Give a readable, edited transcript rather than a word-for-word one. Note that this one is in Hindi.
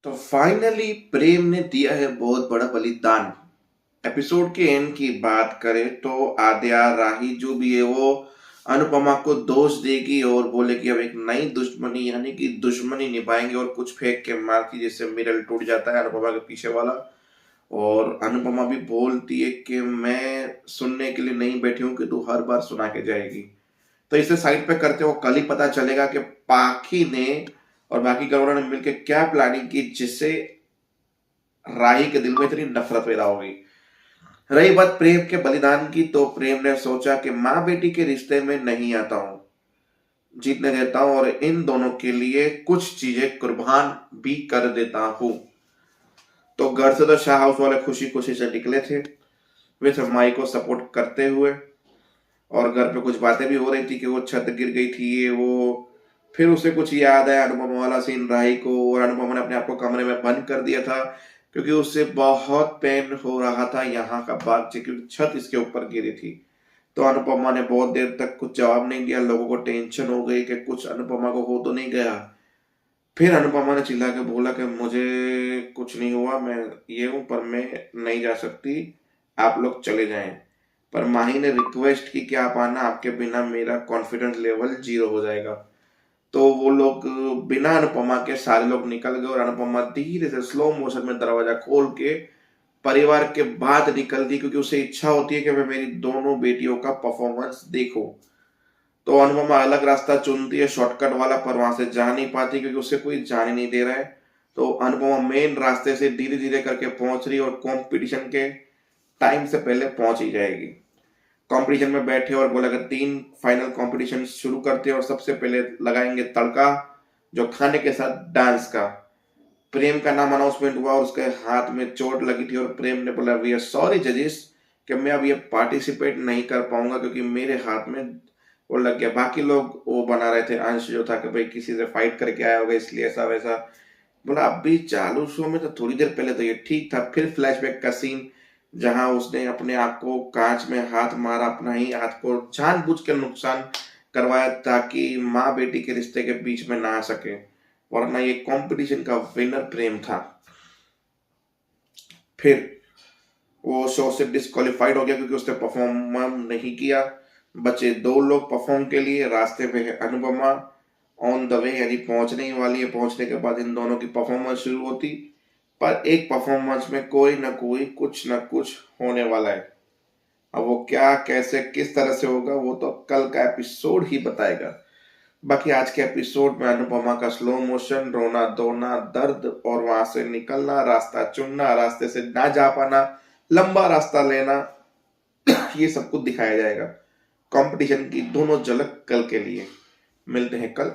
तो फाइनली प्रेम ने दिया है बहुत बड़ा बलिदान। एपिसोड के एंड की बात करें तो आद्या राही जो भी है वो अनुपमा को दोष देगी और बोले कि अब एक नई दुश्मनी यानी कि दुश्मनी निभाएंगे और कुछ फेंक के मारती जैसे मिरल टूट जाता है अनुपमा के पीछे वाला। और अनुपमा भी बोलती है कि मैं सुनने के लिए नहीं बैठी हूँ कि तू हर बार सुना के जाएगी। तो इसे साइड पे करते हो कल ही पता चलेगा कि पाखी ने और बाकी करोड़ों ने मिलकर क्या प्लानिंग की जिससे राही के दिल में इतनी नफरत पैदा हो गई। रही बात प्रेम के बलिदान की तो प्रेम ने सोचा कि माँ बेटी के रिश्ते में नहीं आता हूं, जीतने देता हूं और इन दोनों के लिए कुछ चीजें कुर्बान भी कर देता हूं। तो घर से तो शाह हाउस वाले खुशी खुशी से निकले थे, वे सब माई को सपोर्ट करते हुए। और घर पे कुछ बातें भी हो रही थी कि वो छत गिर गई थी ये वो। फिर उसे कुछ याद आया अनुपमा वाला सीन राही को, और अनुपमा ने अपने आप को कमरे में बंद कर दिया था क्योंकि उससे बहुत पेन हो रहा था यहाँ का बात से, क्योंकि छत इसके ऊपर गिरी थी। तो अनुपमा ने बहुत देर तक कुछ जवाब नहीं दिया। लोगों को टेंशन हो गई कि कुछ अनुपमा को हो तो नहीं गया। फिर अनुपमा ने चिल्ला के बोला कि मुझे कुछ नहीं हुआ, मैं ये हूं पर मैं नहीं जा सकती, आप लोग चले जाएं। पर माही ने रिक्वेस्ट की कि आप आना, आपके बिना मेरा कॉन्फिडेंस लेवल 0 हो जाएगा। तो वो लोग बिना अनुपमा के सारे लोग निकल गए और अनुपमा धीरे से स्लो मोशन में दरवाजा खोल के परिवार के बाद निकलती, क्योंकि उसे इच्छा होती है कि मैं मेरी दोनों बेटियों का परफॉर्मेंस देखूं। तो अनुपमा अलग रास्ता चुनती है, शॉर्टकट वाला, पर वहां से जा नहीं पाती क्योंकि उसे कोई जाने नहीं दे रहा है। तो अनुपमा मेन रास्ते से धीरे धीरे करके पहुंच रही और कंपटीशन के टाइम से पहले पहुंच ही जाएगी। कंपटीशन में बैठे और बोला कि 3 फाइनल कंपटीशन शुरू करते हैं और सबसे पहले लगाएंगे तड़का, जो खाने के साथ डांस का। प्रेम का नाम अनाउंसमेंट हुआ और उसके हाथ में चोट लगी थी और प्रेम ने बोला वी आर सॉरी जजेस कि मैं अब ये पार्टिसिपेट नहीं कर पाऊंगा क्योंकि मेरे हाथ में वो लग गया। बाकी लोग वो बना रहे थे, अंश जो था कि भाई किसी से फाइट करके आया होगा इसलिए ऐसा वैसा। बोला अभी चालू शो में तो थोड़ी देर पहले तो ये ठीक था। फिर फ्लैशबैक का सीन जहां उसने अपने आप को कांच में हाथ मारा, अपना ही हाथ को जानबूझ के नुकसान करवाया ताकि माँ बेटी के रिश्ते के बीच में ना आ सके, वरना ये कंपटीशन का विनर प्रेम था। फिर वो शो से डिस्क्वालिफाइड हो गया क्योंकि उसने परफॉर्म नहीं किया। बचे 2 लोग परफॉर्म के लिए। रास्ते पे है अनुपमा ऑन द वे, यानी पहुंचने ही वाली है। पहुंचने के बाद इन दोनों की परफॉर्मेंस शुरू होती, पर एक परफॉर्मेंस में कोई ना कोई कुछ ना कुछ होने वाला है। अब वो क्या, कैसे, किस तरह से होगा वो तो कल का एपिसोड ही बताएगा। बाकी आज के एपिसोड में अनुपमा का स्लो मोशन, रोना धोना, दर्द और वहां से निकलना, रास्ता चुनना, रास्ते से ना जा पाना, लंबा रास्ता लेना, ये सब कुछ दिखाया जाएगा। कंपटीशन की दोनों झलक कल के लिए। मिलते हैं कल।